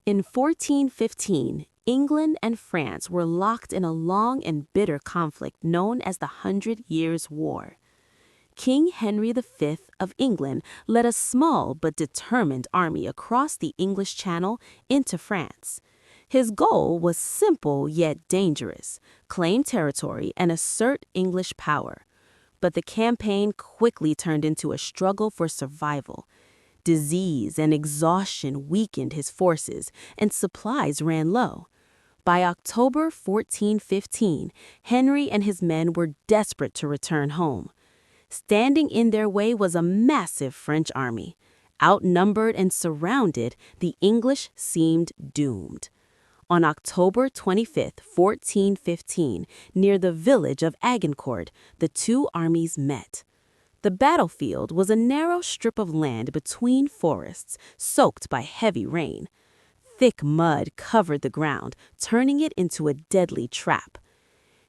In 1415, England and France were locked in a long and bitter conflict known as the Hundred Years' War. King Henry V of England led a small but determined army across the English Channel into France. His goal was simple yet dangerous: claim territory and assert English power. But the campaign quickly turned into a struggle for survival. Disease and exhaustion weakened his forces, and supplies ran low. By October 1415, Henry and his men were desperate to return home. Standing in their way was a massive French army. Outnumbered and surrounded, the English seemed doomed. On October 25, 1415, near the village of Agincourt, the two armies met. The battlefield was a narrow strip of land between forests, soaked by heavy rain. Thick mud covered the ground, turning it into a deadly trap.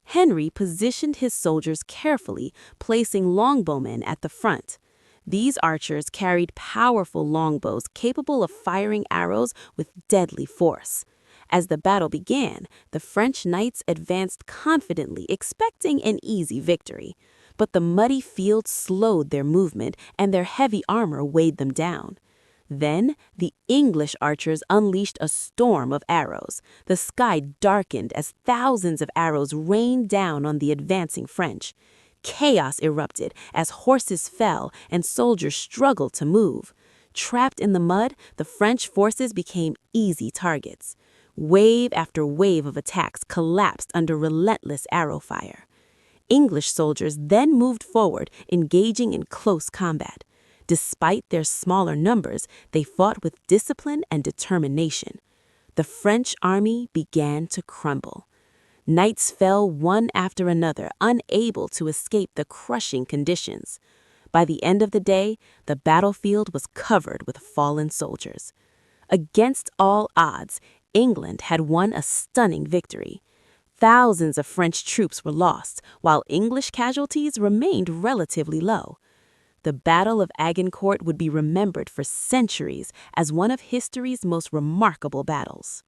Henry positioned his soldiers carefully, placing longbowmen at the front. These archers carried powerful longbows capable of firing arrows with deadly force. As the battle began, the French knights advanced confidently, expecting an easy victory. But the muddy field slowed their movement, and their heavy armor weighed them down. Then the English archers unleashed a storm of arrows. The sky darkened as thousands of arrows rained down on the advancing French. Chaos erupted as horses fell and soldiers struggled to move. Trapped in the mud, the French forces became easy targets. Wave after wave of attacks collapsed under relentless arrow fire. English soldiers then moved forward, engaging in close combat. Despite their smaller numbers, they fought with discipline and determination. The French army began to crumble. Knights fell one after another, unable to escape the crushing conditions. By the end of the day, the battlefield was covered with fallen soldiers. Against all odds, England had won a stunning victory. Thousands of French troops were lost, while English casualties remained relatively low. The Battle of Agincourt would be remembered for centuries as one of history's most remarkable battles.